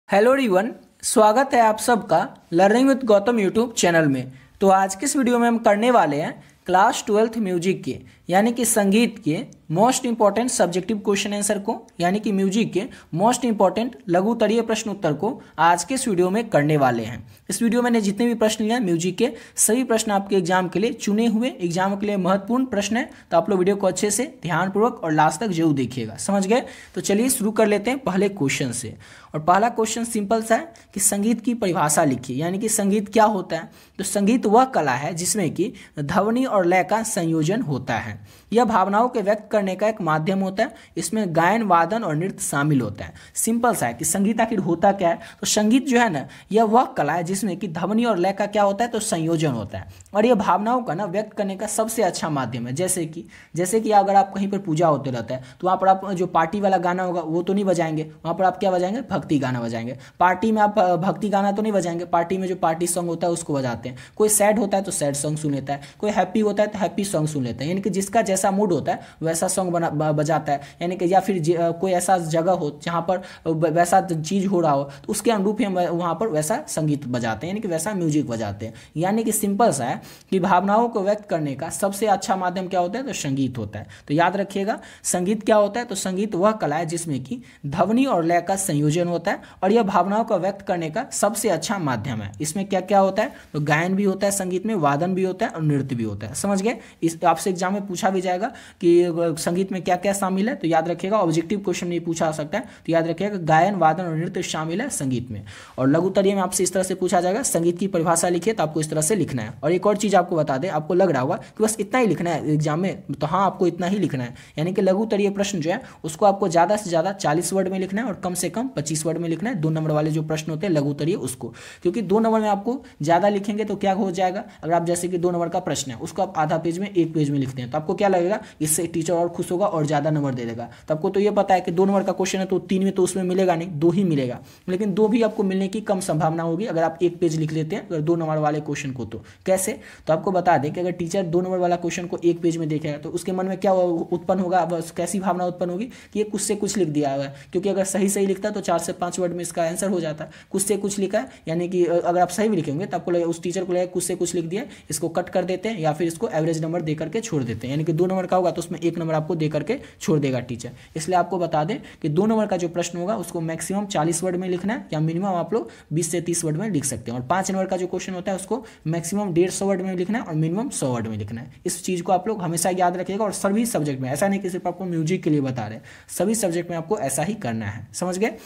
Hello everyone, स्वागत है आप सबका learning with Gautam YouTube channel में। तो आज के इस वीडियो में हम करने वाले हैं क्लास 12th म्यूजिक के यानी कि संगीत के most important subjective question answer को यानी कि म्यूजिक के मोस्ट इंपॉर्टेंट लघुत्तरीय प्रश्न उत्तर को आज के इस वीडियो में करने वाले हैं। इस वीडियो में जितने भी प्रश्न लिए हैं म्यूजिक के सभी प्रश्न आपके एग्जाम के लिए चुने हुए एग्जाम के लिए महत्वपूर्ण प्रश्न है, तो आप लोग वीडियो को अच्छे से ध्यानपूर्वक और लास्ट तक जरूर देखिएगा। समझ गए? तो चलिए शुरू कर लेते हैं पहले क्वेश्चन से। और पहला क्वेश्चन सिंपल सा है कि संगीत की परिभाषा लिखिए, यानी कि संगीत क्या होता है। तो संगीत वह कला है जिसमें कि ध्वनि और लय का संयोजन होता है। यह भावनाओं के व्यक्त करने का एक माध्यम होता है। इसमें गायन, वादन और नृत्य शामिल होता है। सिंपल सा है कि संगीत आखिर होता क्या है। तो संगीत जो है ना, यह वह कला है जिसमें कि ध्वनि और लय का क्या होता है, तो संयोजन होता है। और यह भावनाओं का ना व्यक्त करने का सबसे अच्छा माध्यम है। जैसे कि अगर आप कहीं पर पूजा होते रहता है तो वहाँ पर आप जो पार्टी वाला गाना होगा वो तो नहीं बजाएंगे, वहाँ पर आप क्या बजाएंगे, भक्ति गाना बजाएंगे। पार्टी में आप भक्ति गाना तो नहीं बजाएंगे, पार्टी में जो पार्टी सॉन्ग होता है उसको बजाते हैं। कोई सैड होता है तो सैड सॉन्ग सुन लेता है, कोई हैप्पी होता है तो हैप्पी सॉन्ग सुन लेता है। यानी कि जिसका जैसा मूड होता है वैसा सॉन्ग बजाता है। यानी कि या फिर कोई ऐसा जगह हो जहाँ पर वैसा चीज हो रहा हो तो उसके अनुरूप ही हम वहाँ पर वैसा संगीत बजाते हैं, यानी कि वैसा म्यूजिक बजाते हैं। यानी कि सिंपल सा है कि भावनाओं को व्यक्त करने का सबसे अच्छा माध्यम क्या होता है, तो संगीत होता है। तो याद रखिएगा संगीत क्या होता है। तो संगीत वह कला है जिसमें कि ध्वनि और लय का संयोजन होता है और यह भावनाओं को व्यक्त करने का सबसे अच्छा माध्यम है। इसमें क्या क्या होता है, तो गायन भी होता है संगीत में, वादन भी होता है और नृत्य भी होता है। समझ गए? इस आपसे एग्जाम में पूछा भी जाएगा कि संगीत में क्या क्या शामिल है। तो याद रखिएगा ऑब्जेक्टिव क्वेश्चन नहीं पूछा सकता है। तो याद रखिएगा गायन, वादन और नृत्य शामिल है संगीत में। और लघुत्तरीय में आपसे इस तरह से पूछा जाएगा संगीत की परिभाषा लिखिए, तो आपको इस तरह से लिखना है। और एक और चीज आपको बता दें, आपको लग रहा होगा कि बस इतना ही लिखना है एग्जाम में, तो हाँ आपको इतना ही लिखना है। यानी कि लघुत्तरीय प्रश्न जो है उसको आपको ज्यादा से ज्यादा 40 वर्ड में लिखना है और कम से कम 25 वर्ड में लिखना है। 2 नंबर वाले जो प्रश्न होते हैं लघुत्तरीय उसको, क्योंकि 2 नंबर में आपको ज्यादा लिखेंगे तो क्या हो जाएगा, अगर आप जैसे कि 2 नंबर का प्रश्न है उसको आप आधा पेज में 1 पेज में लिखते हैं तो आपको क्या लगेगा, इससे टीचर और खुश होगा और ज्यादा नंबर दे देगा। तो आपको तो ये पता है कि 2 नंबर का क्वेश्चन है तो 3 में तो उसमें मिलेगा नहीं, 2 ही मिलेगा। लेकिन 2 भी आपको मिलने की कम संभावना होगी अगर आप 1 पेज लिख लेते हैं अगर 2 नंबर वाले क्वेश्चन को। तो कैसे, तो आपको बता दें कि अगर टीचर 2 नंबर वाला क्वेश्चन को 1 पेज में देखेगा तो उसके मन में क्या उत्पन्न होगा, कैसी भावना उत्पन्न होगी कि ये कुछ से कुछ लिख दिया हुआ है। क्योंकि अगर सही सही लिखता है तो 4 से 5 वर्ड में इसका आंसर हो जाता है। कुछ से कुछ लिखा है यानी कि अगर आप सही भी लिखेंगे तो आपको लगेगा, उस टीचर को लगेगा कुछ से कुछ लिख दिया, इसको कट कर देते हैं या फिर इसको एवरेज नंबर दे करके छोड़ देते हैं। यानी कि 2 नंबर का होगा तो उसमें 1 नंबर आपको दे करके छोड़ देगा टीचर। इसलिए आपको बता दें कि 2 नंबर का जो प्रश्न होगा उसको मैक्सिमम 40 वर्ड में लिखना है या मिनिमम आप लोग 20 से 30 वर्ड में लिख सकते हैं। और 5 नंबर का जो क्वेश्चन होता है उसको मैक्सिमम 150 वर्ड में लिखना है और मिनिमम 100 वर्ड में लिखना है। इस चीज को आप लोग हमेशा याद रखिएगा। और सभी सब्जेक्ट में, ऐसा नहीं कि सिर्फ आपको म्यूजिक के लिए बता रहे हैं, सभी सब्जेक्ट में आपको ऐसा ही करना है। समझ गए?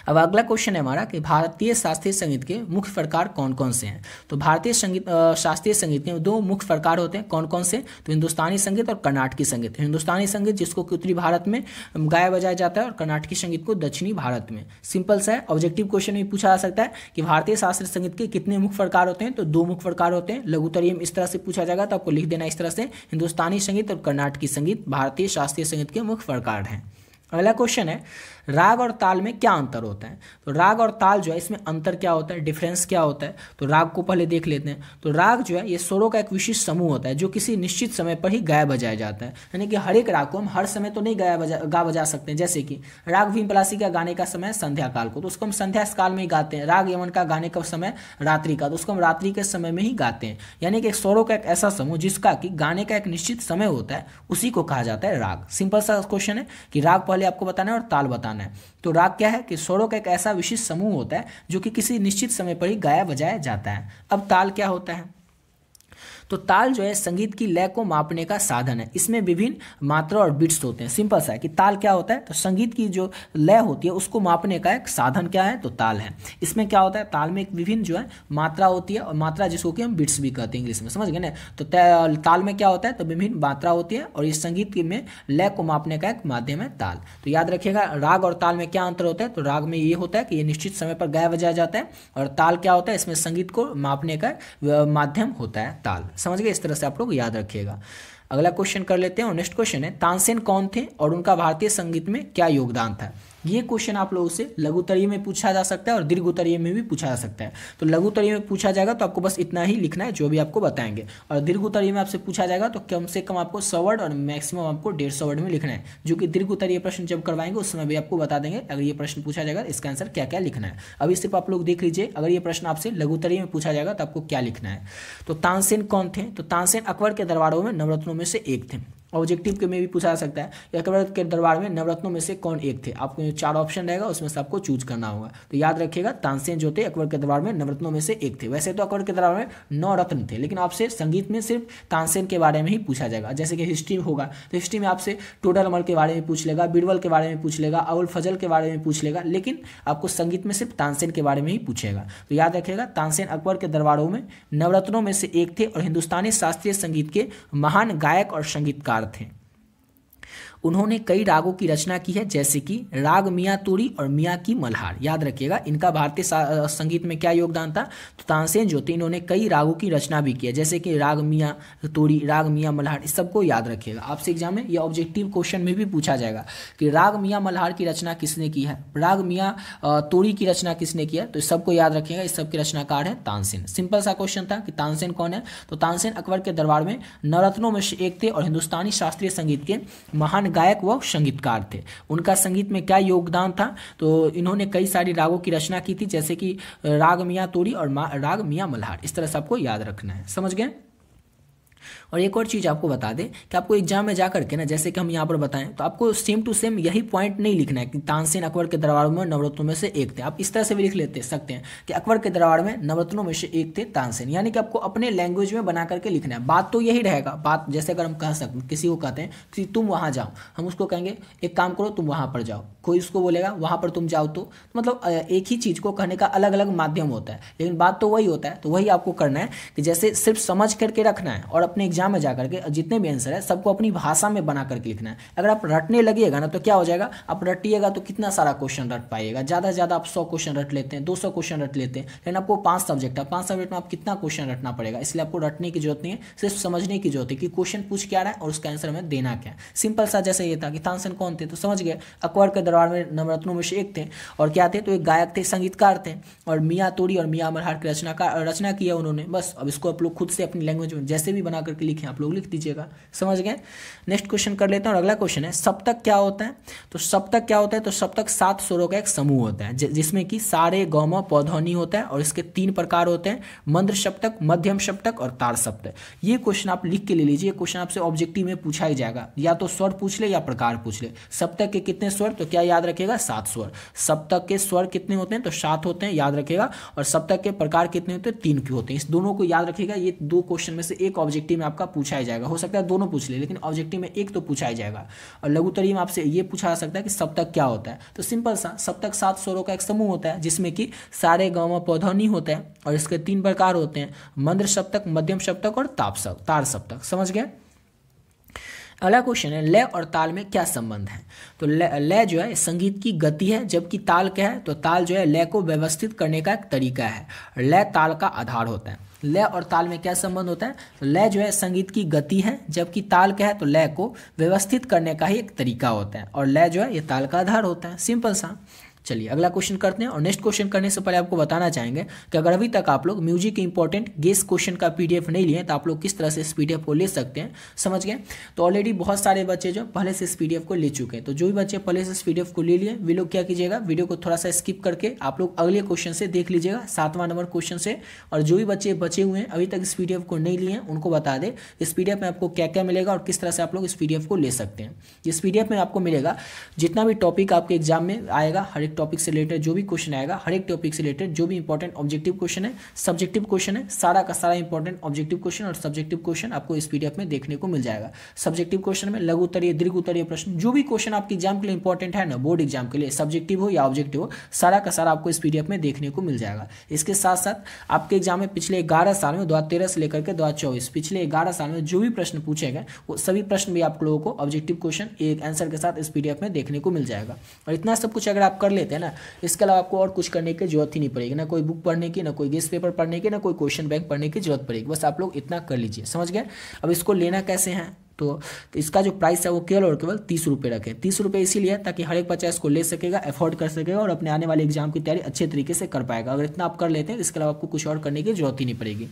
अब अगला क्वेश्चन है हमारा कि भारतीय शास्त्रीय संगीत के मुख्य प्रकार कौन कौन से हैं। तो भारतीय संगीत शास्त्रीय संगीत के 2 मुख्य प्रकार होते हैं। कौन कौन से? तो हिंदुस्तानी संगीत और कर्नाटकी संगीत। हिंदुस्तानी संगीत जिसको उत्तरी भारत में गाया बजाया जाता है और कर्नाटकी संगीत को दक्षिणी भारत में। सिंपल सा है, ऑब्जेक्टिव क्वेश्चन में पूछा जा सकता है कि भारतीय शास्त्रीय संगीत के कितने मुख्य प्रकार होते हैं। तो 2 मुख्य प्रकार होते हैं। लघुत्तरीय में इस तरह से पूछा जाएगा तो आपको लिख देना इस तरह से, हिंदुस्तानी संगीत और कर्नाटकी संगीत भारतीय शास्त्रीय संगीत के मुख्य प्रकार हैं। अगला क्वेश्चन है राग और ताल में क्या अंतर होता है। तो राग और ताल जो है इसमें अंतर क्या होता है, डिफरेंस क्या होता है। तो राग को पहले देख लेते हैं। तो राग जो है ये स्वरों का एक विशिष्ट समूह होता है जो किसी निश्चित समय पर ही गाया बजाया जाता है। यानी कि हर एक राग को हम हर समय तो नहीं गा बजा सकते हैं। जैसे कि राग भीम पलासी का गाने का समय संध्या काल को, तो उसको हम संध्या काल में ही गाते हैं। राग यमन का गाने का समय रात्रि का, तो उसको हम रात्रि के समय में ही गाते हैं। यानी कि स्वरों का एक ऐसा समूह जिसका कि गाने का एक निश्चित समय होता है, उसी को कहा जाता है राग। सिंपल सा क्वेश्चन है कि राग पहले आपको बताना है और ताल बताना है। तो राग क्या है कि स्वरों का एक ऐसा विशिष्ट समूह होता है जो कि किसी निश्चित समय पर ही गाया बजाया जाता है। अब ताल क्या होता है। तो ताल जो है संगीत की लय को मापने का साधन है। इसमें विभिन्न मात्रा और बिट्स होते हैं। सिंपल सा है कि ताल क्या होता है, तो संगीत की जो लय होती है उसको मापने का एक साधन क्या है, तो ताल है। इसमें क्या होता है, ताल में एक विभिन्न जो है मात्रा होती है और मात्रा जिसको कि हम बिट्स भी कहते हैं इंग्लिश में। समझ गए ना? तो ताल में क्या होता है, तो विभिन्न मात्रा होती है और इस संगीत में लय को मापने का एक माध्यम है ताल। तो याद रखिएगा राग और ताल में क्या अंतर होता है। तो राग में ये होता है कि ये निश्चित समय पर गाया बजाया जाता है और ताल क्या होता है, इसमें संगीत को मापने का माध्यम होता है ताल। समझ गए? इस तरह से आप लोग याद रखिएगा। अगला क्वेश्चन कर लेते हैं और नेक्स्ट क्वेश्चन है तानसेन कौन थे और उनका भारतीय संगीत में क्या योगदान था। ये क्वेश्चन आप लोगों से लघु उत्तरीय में पूछा जा सकता है और दीर्घ उत्तरीय में भी पूछा जा सकता है। तो लघु उत्तरीय में पूछा जाएगा तो आपको बस इतना ही लिखना है जो भी आपको बताएंगे, और दीर्घ उत्तरीय में आपसे पूछा जाएगा तो कम से कम आपको 100 वर्ड और मैक्सिमम आपको 150 वर्ड में लिखना है, जो कि दीर्घ उत्तरीय प्रश्न जब करवाएंगे उस समय भी आपको बता देंगे अगर ये प्रश्न पूछा जाएगा इसका आंसर क्या क्या लिखना है। अभी सिर्फ आप लोग देख लीजिए, अगर ये प्रश्न आपसे लघु उत्तरीय में पूछा जाएगा तो आपको क्या लिखना है। तो तानसेन कौन थे? तो तानसेन अकबर के दरबारों में नवरत्नों में से एक थे। ऑब्जेक्टिव के में भी पूछा जा सकता है अकबर के दरबार में नवरत्नों में से कौन एक थे। आपको 4 ऑप्शन रहेगा, उसमें से आपको चूज करना होगा। तो याद रखिएगा तानसेन जो थे अकबर के दरबार में नवरत्नों में से एक थे। वैसे तो अकबर के दरबार में 9 रत्न थे, लेकिन आपसे संगीत में सिर्फ तानसेन के बारे में ही पूछा जाएगा। जैसे कि हिस्ट्री होगा तो हिस्ट्री में आपसे टोडर मल के बारे में पूछ लेगा, बीरबल के बारे में पूछ लेगा, अबुल फजल के बारे में पूछ लेगा, लेकिन आपको संगीत में सिर्फ तानसेन के बारे में ही पूछेगा। तो याद रखिएगा तानसेन अकबर के दरबारों में नवरत्नों में से एक थे और हिंदुस्तानी शास्त्रीय संगीत के महान गायक और संगीतकार थे। उन्होंने कई रागों की रचना की है, जैसे कि राग मियाँ तूरी और मियाँ की मल्हार। याद रखिएगा इनका भारतीय संगीत में क्या योगदान था। तो तानसेन जो थे इन्होंने कई रागों की रचना भी की है, जैसे कि राग मियाँ तूरी, राग मियाँ मल्हार। इस सबको याद रखिएगा। आपसे एग्जाम में ये ऑब्जेक्टिव क्वेश्चन में भी पूछा जाएगा कि राग मियाँ मल्हार की रचना किसने की है, राग मियाँ तूरी की रचना किसने किया। तो इस सबको याद रखिएगा, इस सबके रचनाकार है तानसेन। सिंपल सा क्वेश्चन था कि तानसेन कौन है। तो तानसेन अकबर के दरबार में नवरत्नों में से एक थे और हिंदुस्तानी शास्त्रीय संगीत के महान गायक व संगीतकार थे। उनका संगीत में क्या योगदान था। तो इन्होंने कई सारी रागों की रचना की थी, जैसे कि राग मियाँ तूरी और राग मियाँ मल्हार। इस तरह से आपको याद रखना है। समझ गए। और एक और चीज़ आपको बता दें कि आपको एग्जाम में जाकर के ना, जैसे कि हम यहाँ पर बताएं, तो आपको सेम टू सेम यही पॉइंट नहीं लिखना है कि तानसेन अकबर के दरबार में नवरत्नों में से एक थे। आप इस तरह से भी लिख सकते हैं कि अकबर के दरबार में नवरत्नों में से एक थे तानसेन, यानी कि आपको अपने लैंग्वेज में बना करके लिखना है। बात तो यही रहेगा। बात जैसे अगर हम कह सकते, किसी को कहते हैं कि तुम वहाँ जाओ, हम उसको कहेंगे एक काम करो तुम वहाँ पर जाओ। कोई उसको बोलेगा वहाँ पर तुम जाओ, तो मतलब एक ही चीज़ को कहने का अलग अलग माध्यम होता है, लेकिन बात तो वही होता है। तो वही आपको करना है कि जैसे सिर्फ समझ करके रखना है और अपने एग्जाम में जाकर के जितने भी आंसर है सबको अपनी भाषा में बना करके लिखना है। अगर आप रटने लगिएगा ना तो क्या हो जाएगा, आप रटिएगा तो कितना सारा क्वेश्चन रट पाइएगा। ज़्यादा से ज़्यादा आप 100 क्वेश्चन रट लेते हैं, 200 क्वेश्चन रट लेते हैं, लेकिन आपको 5 सब्जेक्ट है, 5 सब्जेक्ट में आप कितना क्वेश्चन रटना पड़ेगा। इसलिए आपको रटने की जरूरत नहीं है, सिर्फ समझने की जरूरत है कि क्वेश्चन पूछ क्या रहा है और उसका आंसर हमें देना क्या है। सिंपल सा जैसे ये था कि तानसेन कौन थे, तो समझ गए अकबर के दरबार में नवरत्नों में से एक थे और क्या थे, तो एक गायक थे, संगीतकार थे, और मियाँ तूरी और मियाँ मल्हार की रचना की है उन्होंने। बस अब इसको आप लोग खुद से अपनी लैंग्वेज में जैसे भी बना करके लिखें आप लोग लिख दीजिएगा। समझ गए। नेक्स्ट क्वेश्चन कर लेते हैं। और अगला क्वेश्चन है सप्तक क्या होता है। तो सप्तक क्या होता है, तो सप्तक 7 स्वरों का एक समूह होता है, जिसमें कि सारे गौम पौधौनी होता है, और इसके 3 प्रकार होते हैं, मंद्र सप्तक, मध्यम सप्तक और तार सप्तक। ये क्वेश्चन आप लिख के ले लीजिए। क्वेश्चन आपसे ऑब्जेक्टिव में पूछा ही जाएगा, या तो स्वर पूछ ले या प्रकार पूछ ले। सप्तक के कितने स्वर, तो क्या याद रखेगा 7 स्वर। सप्तक के स्वर कितने होते हैं, तो 7 होते हैं, याद रखेगा। और सप्तक के प्रकार कितने होते हैं, 3 के होते हैं। इस दोनों को याद रखिएगा। ये 2 क्वेश्चन में से एक ऑब्जेक्टिव में आपका पूछा ही जाएगा। हो सकता है दोनों पूछ ले, लेकिन ऑब्जेक्टिव में एक तो पूछा ही जाएगा। और लघुत्तरीय में आपसे ये पूछा जा सकता है कि सप्तक क्या होता है। तो सिंपल सा, सप्तक 7 स्वरों का एक समूह होता है, जिसमें कि सारे गौम पौधौनी होता है, और इसके 3 प्रकार होते हैं, मंद्र सप्तक, मध्यम सप्तक और तार सप्तक। समझ गए। अगला क्वेश्चन है लय और ताल में क्या संबंध है। तो लय जो है संगीत की गति है, जबकि ताल क्या है, तो ताल जो है लय को व्यवस्थित करने का एक तरीका है। लय ताल का आधार होता है। लय और ताल में क्या संबंध होता है, तो लय जो है संगीत की गति है, जबकि ताल क्या है, तो लय को व्यवस्थित करने का ही एक तरीका होता है, और लय जो है ये ताल का आधार होता है। सिंपल सा। चलिए अगला क्वेश्चन करते हैं। और नेक्स्ट क्वेश्चन करने से पहले आपको बताना चाहेंगे कि अगर अभी तक आप लोग म्यूजिक के इंपॉर्टेंट गेस क्वेश्चन का पीडीएफ नहीं लिए तो आप लोग किस तरह से इस पीडीएफ को ले सकते हैं। समझ गए। तो ऑलरेडी बहुत सारे बच्चे जो पहले से इस पीडीएफ को ले चुके हैं, तो जो भी बच्चे पहले से इस पीडीएफ को ले लिए वे लोग क्या कीजिएगा, वीडियो को थोड़ा सा स्किप करके आप लोग अगले क्वेश्चन से देख लीजिएगा, 7वां नंबर क्वेश्चन से। और जो भी बच्चे बचे हुए हैं अभी तक इस पीडीएफ को नहीं लिए हैं, उनको बता दें इस पीडीएफ में आपको क्या क्या मिलेगा और किस तरह से आप लोग इस पीडीएफ को ले सकते हैं। इस पीडीएफ में आपको मिलेगा जितना भी टॉपिक आपके एग्जाम में आएगा, हर एक टॉपिक से रिलेटेड जो भी क्वेश्चन आएगा, हर एक टॉपिक से रिलेटेड जो भी इंपॉर्टेंट ऑब्जेक्टिव क्वेश्चन है, सब्जेक्टिव क्वेश्चन है, सारा का सारा इंपॉर्टेंट ऑब्जेक्टिव क्वेश्चन और सब्जेक्टिव क्वेश्चन आपको इस पीडीएफ में देखने को मिल जाएगा। सब्जेक्टिव क्वेश्चन में लघु उत्तरीय, दीर्घ उत्तरीय प्रश्न, जो भी क्वेश्चन आपके एग्जाम के लिए इंपॉर्टेंट है ना, बोर्ड एग्जाम के लिए, सब्जेक्टिव हो या ऑब्जेक्टिव हो, सारा का सारा आपको इस पीडीएफ में देखने को मिल जाएगा। इसके साथ साथ आपके एग्जाम में पिछले 11 साल में 2013 से लेकर के 2024 पिछले 11 साल में जो भी प्रश्न पूछे गए वो सभी प्रश्न भी आप लोगों को ऑब्जेक्टिव क्वेश्चन एक आंसर के साथ इस पीडीएफ में देखने को मिल जाएगा। और इतना सब कुछ अगर आप कर लेते हैं ना, इसके अलावा आपको और कुछ करने की जरूरत ही नहीं पड़ेगी, ना कोई बुक पढ़ने की, ना कोई गेस्ट पेपर पढ़ने की, ना कोई क्वेश्चन बैंक पढ़ने की जरूरत पड़ेगी। बस आप लोग इतना कर लीजिए। समझ गए। अब इसको लेना कैसे है, तो इसका जो प्राइस है वो केवल और केवल 30 रुपये रखें। 30 रुपये इसीलिए ताकि हर एक बच्चा इसको ले सकेगा, अफोर्ड कर सकेगा और अपने आने वाले एग्जाम की तैयारी अच्छे तरीके से कर पाएगा। अगर इतना आप कर लेते हैं तो इसके अलावा आपको कुछ और करने की जरूरत ही नहीं पड़ेगी।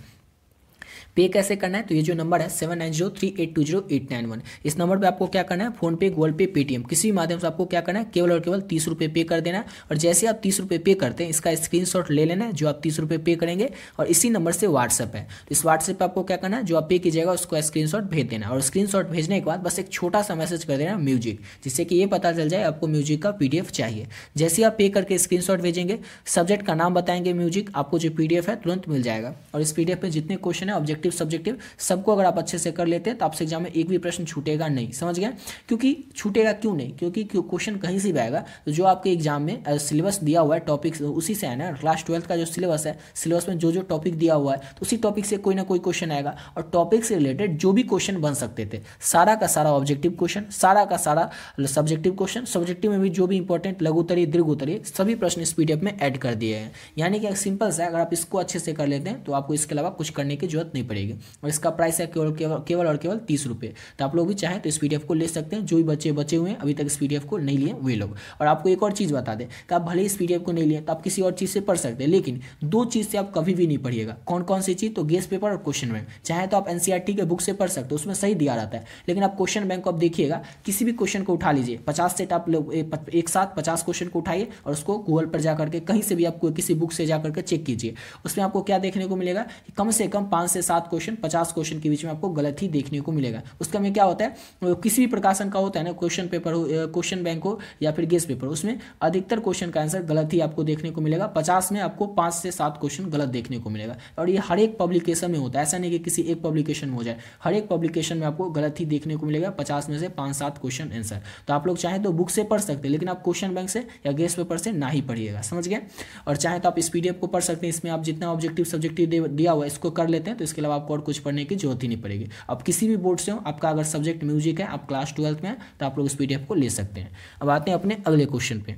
पे कैसे करना है, तो ये जो नंबर है 7903820891, इस नंबर पे आपको क्या करना है, फोन पे, गूगल पे, पेटीएम, किसी भी माध्यम से आपको क्या करना है, केवल और केवल 30 रुपये पे कर देना है। और जैसे आप 30 रुपये पे करते हैं इसका स्क्रीनशॉट ले लेना है जो आप 30 रुपये पे करेंगे, और इसी नंबर से व्हाट्सअप है, तो इस व्हाट्सएप पर आपको क्या करना है, जो आप पे कीजिएगा उसको स्क्रीनशॉट भेज देना है। और स्क्रीनशॉट भेजने के बाद बस एक छोटा सा मैसेज कर देना म्यूजिक, जिससे कि ये पता चल जाए आपको म्यूजिक का PDF चाहिए। जैसे आप पे करके स्क्रीनशॉट भेजेंगे, सब्जेक्ट का नाम बताएंगे म्यूजिक, आपको जो PDF है तुरंत मिल जाएगा। और इस PDF में जितने क्वेश्चन है ऑब्जेक्टिव सब्जेक्टिव सबको अगर आप अच्छे से कर लेते हैं तो आपसे एग्जाम में एक भी प्रश्न छूटेगा नहीं, समझ गए। क्योंकि छूटेगा क्यों नहीं, क्योंकि क्वेश्चन कहीं से भी आएगा तो जो आपके एग्जाम में सिलेबस दिया हुआ है टॉपिक उसी से है ना। क्लास 12 का जो सिलेबस है, सिलेबस में जो जो टॉपिक दिया हुआ है तो उसी टॉपिक से कोई ना कोई क्वेश्चन आएगा। और टॉपिक से रिलेटेड जो भी क्वेश्चन बन सकते थे सारा का सारा ऑब्जेक्टिव क्वेश्चन, सारा का सारा सब्जेक्टिव क्वेश्चन, सब्जेक्टिव में भी जो भी इंपॉर्टेंट लघु उत्तरीय दीर्घ उत्तरीय सभी प्रश्न इस PDF में ऐड कर दिए हैं। यानी कि सिंपल सा, अगर आप इसको अच्छे से कर लेते हैं तो आपको इसके अलावा कुछ करने की जरूरत नहीं पड़ेगी। और इसका प्राइस है केवल और केवल 30 रुपये। तो आप लोग भी चाहें तो इस PDF को ले सकते हैं, जो भी बच्चे बचे हुए हैं अभी तक इस PDF को नहीं लिए वे लोग। और आपको एक और चीज़ बता दें कि आप भले इस PDF को नहीं लिए तो आप किसी और चीज़ से पढ़ सकते हैं, लेकिन दो चीज़ से आप कभी भी नहीं पढ़िएगा। कौन कौन सी चीज़, तो गेस पेपर और क्वेश्चन बैंक। चाहे तो आप NCERT के बुक से पढ़ सकते हो, उसमें सही दिया रहता है, लेकिन आप क्वेश्चन बैंक को आप देखिएगा, किसी भी क्वेश्चन को उठा लीजिए, 50 सेट आप लोग एक साथ 50 क्वेश्चन को उठाइए और उसको गूगल पर जाकर के कहीं से भी आपको किसी बुक से जाकर के चेक कीजिए। उसमें आपको क्या देखने को मिलेगा कि कम से कम 5 से 7 क्वेश्चन 50 क्वेश्चन के बीच में आपको गलत ही देखने को मिलेगा। उसका में क्या होता है, किसी भी प्रकाशन का होता है ना, क्वेश्चन पेपर हो, क्वेश्चन बैंक हो या फिर गेस पेपर, उसमें अधिकतर क्वेश्चन का आंसर गलत ही आपको देखने को मिलेगा। 50 में आपको 5 से 7 क्वेश्चन गलत देखने को मिलेगा। और ये हर एक पब्लिकेशन में होता है, ऐसा नहीं कि किसी एक पब्लिकेशन में हो जाए, हर एक पब्लिकेशन में आपको गलत ही देखने को मिलेगा। 50 में से 5-7 क्वेश्चन आंसर। तो आप लोग चाहें तो बुक से पढ़ सकते हैं, लेकिन आप क्वेश्चन बैंक से या गेस पेपर से ना ही पढ़िएगा, समझ गए। और चाहे तो आप इस PDF को पढ़ सकते हैं, इसमें आप जितना ऑब्जेक्टिव सब्जेक्टिव दिया हुआ है इसको कर लेते हैं तो इसके अलावा आपको और कुछ पढ़ने की जरूरत ही नहीं पड़ेगी। अब किसी भी बोर्ड से हो, आपका अगर सब्जेक्ट म्यूजिक है, आप क्लास 12 में हैं तो आप लोग इस PDF को ले सकते हैं। अब आते हैं अपने अगले क्वेश्चन पे।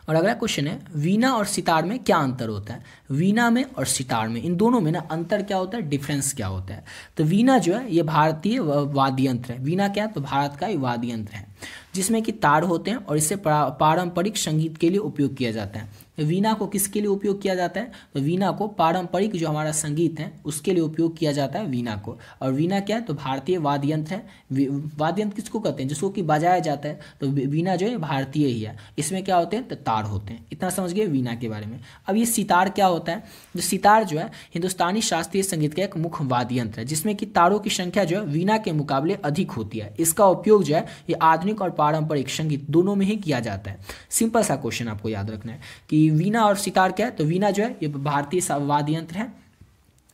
और अगला क्वेश्चन है, वीणा और सितार में क्या अंतर होता है। वीणा में और सितार में, इन दोनों में ना अंतर क्या होता है, डिफरेंस क्या होता है। तो वीणा जो है ये भारतीय वाद्य यंत्र है। वीणा क्या है, तो भारत का वाद्य यंत्र है जिसमें कि तार होते हैं और इसे पारंपरिक संगीत के लिए उपयोग किया जाता है। वीणा को किसके लिए उपयोग किया जाता है, तो वीणा को पारंपरिक जो हमारा संगीत है उसके लिए उपयोग किया जाता है वीणा को। और वीणा क्या है, तो भारतीय वाद्य यंत्र है। वाद्य यंत्र किसको कहते हैं, जिसको कि बजाया जाता है, तो वीणा जो है भारतीय ही है। इसमें क्या होते हैं, तो तार होते हैं। इतना समझ गए वीणा के बारे में। अब ये सितार क्या होता है, जो सितार जो है हिंदुस्तानी शास्त्रीय संगीत का एक मुख्य वाद्य यंत्र है जिसमें कि तारों की संख्या जो है वीणा के मुकाबले अधिक होती है। इसका उपयोग जो है ये आधुनिक और पारंपरिक संगीत दोनों में ही किया जाता है। सिंपल सा क्वेश्चन आपको याद रखना है कि वीणा और सितार क्या है, तो वीणा जो है ये भारतीय वाद्य यंत्र है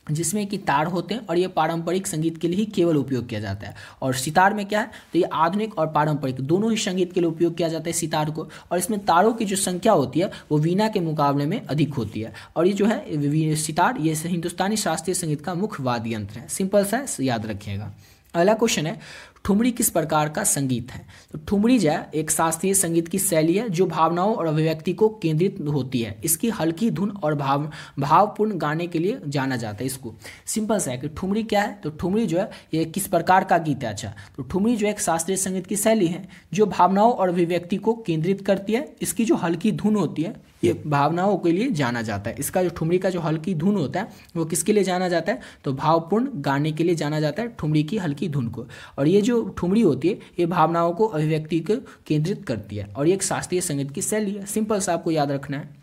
जिसमें कि तार होते हैं और ये पारंपरिक संगीत के लिए ही केवल उपयोग किया जाता है। और सितार में क्या है, तो ये आधुनिक और पारंपरिक दोनों ही संगीत के लिए उपयोग किया जाता है सितार को। और इसमें तारों की जो संख्या होती है वो वीणा के मुकाबले में अधिक होती है। और ये जो है सितार ये हिंदुस्तानी शास्त्रीय संगीत का मुख्य वाद्य यंत्र है। सिंपल सा याद रखिएगा। अगला क्वेश्चन है, ठुमरी किस प्रकार का संगीत है। तो ठुमरी जो है एक शास्त्रीय संगीत की शैली है जो भावनाओं और अभिव्यक्ति को केंद्रित होती है। इसकी हल्की धुन और भावपूर्ण गाने के लिए जाना जाता है। इसको सिंपल सा है कि ठुमरी क्या है, तो ठुमरी जो है ये किस प्रकार का गीत है। अच्छा, तो ठुमरी जो है एक शास्त्रीय संगीत की शैली है जो भावनाओं और अभिव्यक्ति को केंद्रित करती है। इसकी जो हल्की धुन होती है ये भावनाओं के लिए जाना जाता है। इसका जो ठुमरी का जो हल्की धुन होता है वो किसके लिए जाना जाता है, तो भावपूर्ण गाने के लिए जाना जाता है ठुमरी की हल्की धुन को। और ये जो ठुमरी होती है ये भावनाओं को अभिव्यक्ति को केंद्रित करती है और ये एक शास्त्रीय संगीत की शैली है। सिंपल सा आपको याद रखना है।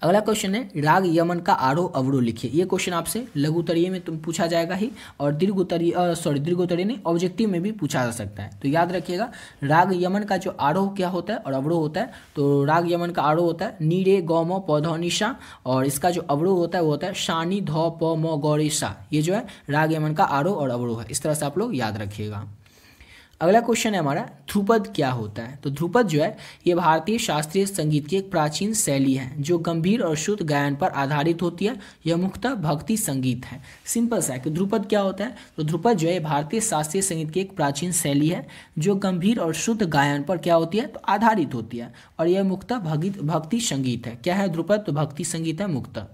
अगला क्वेश्चन है, राग यमन का आरोह अवरोह लिखिए। ये क्वेश्चन आपसे लघु उत्तरीय में तुम पूछा जाएगा ही और दीर्घ उत्तरीय नहीं ऑब्जेक्टिव में भी पूछा जा सकता है। तो याद रखिएगा राग यमन का जो आरोह क्या होता है और अवरोह होता है। तो राग यमन का आरोह होता है नी रे गौ म प ध नि सा और इसका जो अवरोह होता है वो होता है शा नी ध प म ग रे सा। ये जो है राग यमन का आरोह और अवरोह है। इस तरह से आप लोग याद रखिएगा। अगला क्वेश्चन है हमारा, ध्रुपद क्या होता है। तो ध्रुपद जो है ये भारतीय शास्त्रीय संगीत की एक प्राचीन शैली है जो गंभीर और शुद्ध गायन पर आधारित होती है। यह मुख्यतः भक्ति संगीत है। सिंपल सा है कि ध्रुपद क्या होता है, तो ध्रुपद जो है भारतीय शास्त्रीय संगीत की एक प्राचीन शैली है जो गंभीर और शुद्ध गायन पर क्या होती है, तो आधारित होती है और यह मुख्यतः भक्ति संगीत है। क्या है ध्रुपद, तो भक्ति संगीत है मुख्यतः।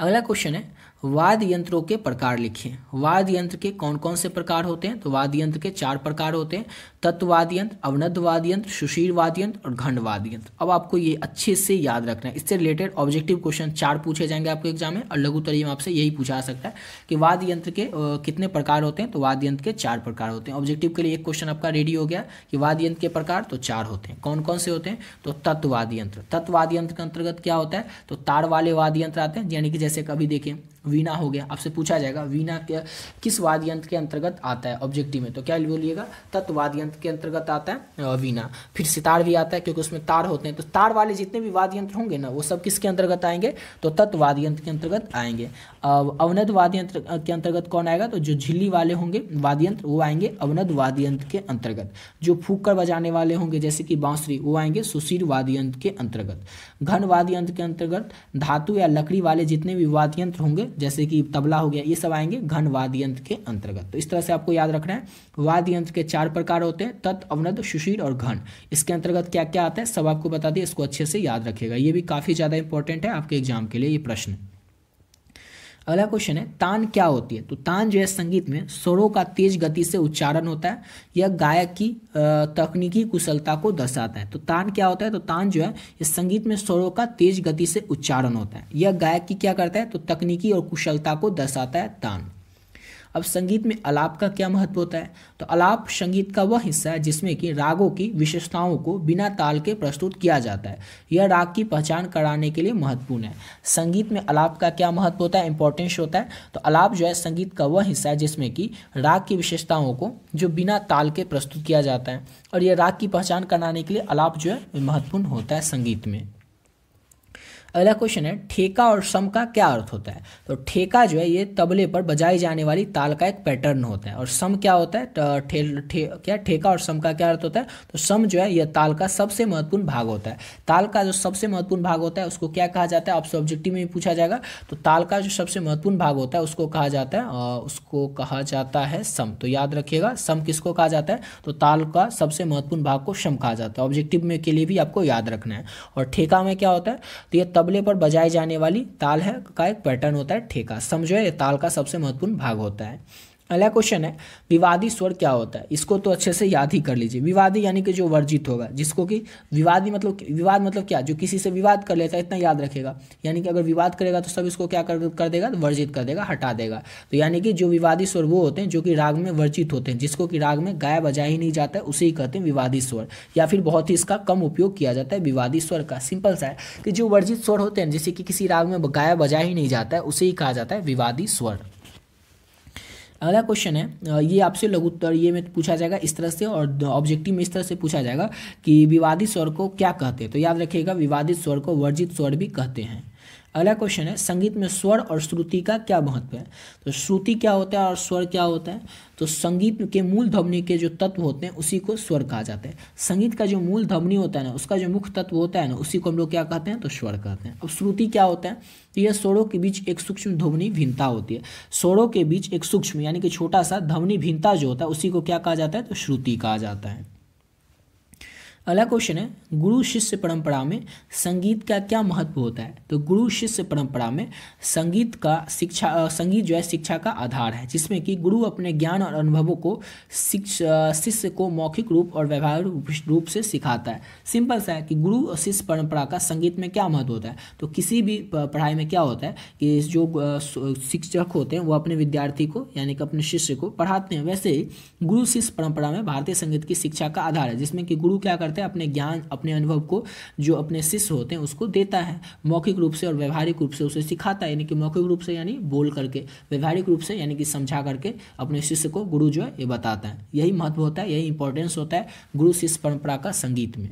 अगला क्वेश्चन है, वाद्य यंत्रों के प्रकार लिखिए। वाद्य यंत्र के कौन कौन से प्रकार होते हैं? तो वाद्य यंत्र के 4 प्रकार होते हैं, तत्वाद्य यंत्र, अवनद्ध वाद्य यंत्र, सुषीर वाद्य यंत्र और घंट वाद्य यंत्र। अब आपको ये अच्छे से याद रखना है। इससे रिलेटेड ऑब्जेक्टिव क्वेश्चन 4 पूछे जाएंगे आपके एग्जाम में, और लघुत्तरीय में आपसे यही पूछा सकता है कि वाद्य यंत्र के कितने प्रकार होते हैं? तो वाद्य यंत्र के 4 प्रकार होते हैं। ऑब्जेक्टिव के लिए एक क्वेश्चन आपका रेडी हो गया कि वाद्य यंत्र के प्रकार तो 4 होते हैं। कौन कौन से होते हैं? तो तत्वाद्य यंत्र। तत्वाद्य यंत्र के अंतर्गत क्या होता है? तो तार वाले वाद्य यंत्र आते हैं, यानी कि जैसे कभी देखें वीणा हो गया, आपसे पूछा जाएगा वीणा के किस वाद्य यंत्र के अंतर्गत आता है ऑब्जेक्टिव में, तो क्या बोलिएगा? तत्वाद्य यंत्र के अंतर्गत आता है वीणा। फिर सितार भी आता है क्योंकि उसमें तार होते हैं, तो तार वाले जितने भी वाद्य यंत्र होंगे ना वो सब किसके अंतर्गत आएंगे? तो तत्वाद्य यंत्र के अंतर्गत आएंगे। अवनद्ध वाद्य यंत्र के अंतर्गत कौन आएगा? तो जो झिल्ली वाले होंगे वाद्य यंत्र वो आएंगे अवनद्ध वाद्य यंत्र के अंतर्गत। जो फूंक कर बजाने वाले होंगे जैसे कि बांसुरी वो आएंगे सुशीर वाद्य यंत्र के अंतर्गत। घन वाद्य यंत्र के अंतर्गत धातु या लकड़ी वाले जितने भी वाद्य यंत्र होंगे जैसे कि तबला हो गया, ये सब आएंगे घन वाद्य यंत्र के अंतर्गत। तो इस तरह से आपको याद रखना है। वाद्य यंत्र के 4 प्रकार होते हैं, तत्, अवनद्ध, सुशीर और घन। इसके अंतर्गत क्या क्या आता है सब आपको बता दिए, इसको अच्छे से याद रखिएगा। ये भी काफी ज्यादा इंपॉर्टेंट है आपके एग्जाम के लिए ये प्रश्न। अगला क्वेश्चन है तान क्या होती है? तो तान जो है संगीत में स्वरों का तेज गति से उच्चारण होता है। यह गायक की तकनीकी कुशलता को दर्शाता है। तो तान क्या होता है? तो तान जो है इस संगीत में स्वरों का तेज गति से उच्चारण होता है। यह गायक की क्या करता है? तो तकनीकी और कुशलता को दर्शाता है तान। अब संगीत में आलाप का क्या महत्व होता है? तो आलाप संगीत का वह हिस्सा है जिसमें कि रागों की विशेषताओं को बिना ताल के प्रस्तुत किया जाता है। यह राग की पहचान कराने के लिए महत्वपूर्ण है। संगीत में आलाप का क्या महत्व होता है, इंपॉर्टेंस होता है? तो आलाप जो है संगीत का वह हिस्सा है जिसमें कि राग की विशेषताओं को जो बिना ताल के प्रस्तुत किया जाता है, और यह राग की पहचान कराने के लिए आलाप जो है महत्वपूर्ण होता है संगीत में। अगला क्वेश्चन है ठेका और सम का क्या अर्थ होता है? तो ठेका जो है ये तबले पर बजाई जाने वाली ताल का एक पैटर्न होता है, और सम क्या होता है? ठेका और सम का क्या अर्थ होता है? तो सम जो है यह ताल का सबसे महत्वपूर्ण भाग होता है। ताल का जो सबसे महत्वपूर्ण भाग होता है उसको क्या कहा जाता है? आपसे ऑब्जेक्टिव में भी पूछा जाएगा। तो ताल का जो सबसे महत्वपूर्ण भाग होता है उसको कहा जाता है सम। तो याद रखिएगा सम किसको कहा जाता है? तो ताल का सबसे महत्वपूर्ण भाग को सम कहा जाता है। ऑब्जेक्टिव में के लिए भी आपको याद रखना है। और ठेका में क्या होता है? तो ये तबले पर बजाई जाने वाली ताल है का एक पैटर्न होता है ठेका। समझो ये ताल का सबसे महत्वपूर्ण भाग होता है। अगला क्वेश्चन है विवादी स्वर क्या होता है? इसको तो अच्छे से याद ही कर लीजिए। विवादी यानी कि जो वर्जित होगा, जिसको कि विवाद मतलब क्या? जो किसी से विवाद कर लेता है, इतना याद रखेगा। यानी कि अगर विवाद करेगा तो सब इसको क्या कर देगा? तो वर्जित कर देगा, हटा देगा। तो यानी कि जो विवादी स्वर वो होते हैं जो कि राग में वर्जित होते हैं, जिसको कि राग में गाया बजाया ही नहीं जाता है, उसे ही कहते हैं विवादी स्वर। या फिर बहुत ही इसका कम उपयोग किया जाता है विवादी स्वर का। सिंपल सा है कि जो वर्जित स्वर होते हैं जैसे कि किसी राग में गाया बजाया ही नहीं जाता है, उसे ही कहा जाता है विवादी स्वर। अगला क्वेश्चन है ये आपसे लघुत्तर ये में पूछा जाएगा इस तरह से, और ऑब्जेक्टिव में इस तरह से पूछा जाएगा कि विवादित स्वर को क्या कहते हैं? तो याद रखिएगा विवादित स्वर को वर्जित स्वर भी कहते हैं। अगला क्वेश्चन है संगीत में स्वर और श्रुति का क्या महत्व है? तो श्रुति क्या होता है और स्वर क्या होता है? तो संगीत के मूल ध्वनि के जो तत्व होते हैं उसी को स्वर कहा जाता है। संगीत का जो मूल ध्वनि होता है ना, उसका जो मुख्य तत्व होता है ना, उसी को हम लोग क्या कहते हैं? तो स्वर कहते हैं। अब श्रुति क्या होता है? तो यह स्वरों के बीच एक सूक्ष्म ध्वनि भिन्नता होती है। स्वरों के बीच एक सूक्ष्म यानी कि छोटा सा ध्वनि भिन्नता जो होता है उसी को क्या कहा जाता है? तो श्रुति कहा जाता है। अगला क्वेश्चन है गुरु शिष्य परंपरा में संगीत का क्या महत्व होता है? तो गुरु शिष्य परंपरा में संगीत जो है शिक्षा का आधार है, जिसमें कि गुरु अपने ज्ञान और अनुभवों को शिष्य को मौखिक रूप और व्यावहारिक रूप से सिखाता है। सिंपल सा है कि गुरु और शिष्य परंपरा का संगीत में क्या महत्व होता है? तो किसी भी पढ़ाई में क्या होता है कि जो शिक्षक होते हैं वो अपने विद्यार्थी को यानी कि अपने शिष्य को पढ़ाते हैं, वैसे ही गुरु शिष्य परंपरा में भारतीय संगीत की शिक्षा का आधार है, जिसमें कि गुरु क्या करते हैं? अपने ज्ञान अपने अनुभव को जो अपने शिष्य होते हैं उसको देता है, मौखिक रूप से और व्यवहारिक रूप से उसे सिखाता है। यानी कि मौखिक रूप से यानी बोल करके, व्यवहारिक रूप से यानी कि समझा करके अपने शिष्य को गुरु जो है ये बताता है। यही महत्व होता है, यही इंपॉर्टेंस होता है गुरु शिष्य परंपरा का संगीत में।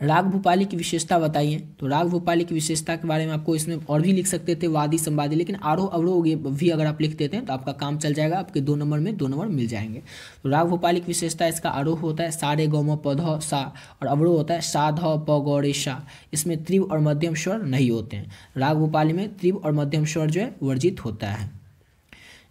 राग भूपाली की विशेषता बताइए। तो राग भूपाली की विशेषता के बारे में आपको इसमें और भी लिख सकते थे वादी संवादी, लेकिन आरोह अवरोह भी अगर आप लिख देते हैं तो आपका काम चल जाएगा, आपके 2 नंबर में 2 नंबर मिल जाएंगे। तो राग भूपाली की विशेषता इसका आरोह होता है सा रे ग म प ध सा, और अवरोह होता है सा ध प ग रे सा। इसमें तीव्र और मध्यम स्वर नहीं होते हैं। राग भूपाली में तीव्र और मध्यम स्वर जो है वर्जित होता है।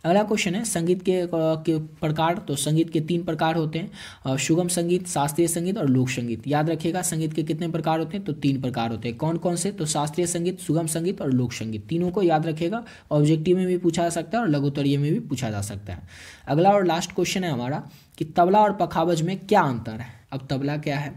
अगला क्वेश्चन है संगीत के प्रकार। तो संगीत के 3 प्रकार होते हैं, सुगम संगीत, शास्त्रीय संगीत और लोक संगीत। याद रखिएगा संगीत के कितने प्रकार होते हैं, तो 3 प्रकार होते हैं। कौन कौन से, तो शास्त्रीय संगीत, सुगम संगीत और लोक संगीत। तीनों को याद रखिएगा, ऑब्जेक्टिव में भी पूछा जा सकता है और लघुत्तरीय में भी पूछा जा सकता है। अगला और लास्ट क्वेश्चन है हमारा कि तबला और पखावज में क्या अंतर है। अब तबला क्या है,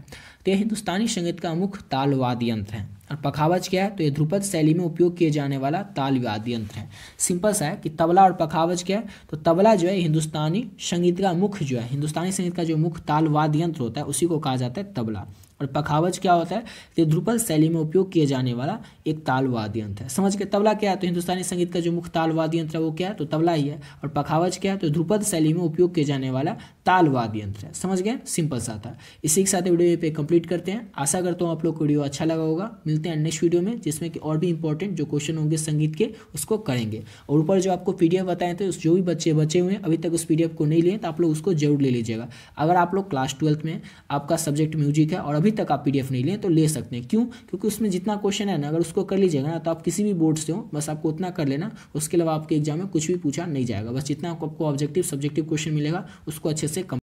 तो यह हिंदुस्तानी संगीत का मुख्य ताल वाद्य यंत्र है। और पखावज क्या है, तो ये ध्रुपद शैली में उपयोग किए जाने वाला ताल वाद्य यंत्र है। सिंपल सा है कि तबला और पखावज क्या है, तो तबला जो है हिंदुस्तानी संगीत का मुख्य जो है, हिंदुस्तानी संगीत का जो मुख्य ताल वाद्य यंत्र होता है उसी को कहा जाता है तबला। और पखावज क्या होता है, तो ध्रुपद शैली में उपयोग किए जाने वाला एक ताल वाद्य यंत्र है। समझ के, तबला क्या है, तो हिंदुस्तानी संगीत का जो मुख्य ताल वाद्य यंत्र है वो क्या है, तो तबला ही है। और पखावज क्या है, तो ध्रुपद शैली में उपयोग किए जाने वाला ताल वाद्य यंत्र है। समझ गए, सिंपल सा था। इसी के साथ वीडियो पे कंप्लीट करते हैं। आशा करता हूँ आप लोग को वीडियो अच्छा लगा होगा। मिलते हैं नेक्स्ट वीडियो में, जिसमें कि और भी इंपॉर्टेंट जो क्वेश्चन होंगे संगीत के उसको करेंगे। और ऊपर जो आपको पीडीएफ बताए थे, जो भी बच्चे बचे हुए हैं अभी तक उस पीडीएफ को नहीं लिए तो आप लोग उसको जरूर ले लीजिएगा। अगर आप लोग क्लास 12th में आपका सब्जेक्ट म्यूजिक है और अभी तक आप पीडीएफ नहीं लिए तो ले सकते हैं। क्यों, क्योंकि उसमें जितना क्वेश्चन है ना, अगर उसको कर लीजिएगा ना, तो आप किसी भी बोर्ड से हो बस आपको उतना कर लेना। उसके अलावा आपके एग्जाम में कुछ भी पूछा नहीं जाएगा। बस जितना आपको ऑब्जेक्टिव सब्जेक्टिव क्वेश्चन मिलेगा उसको अच्छे से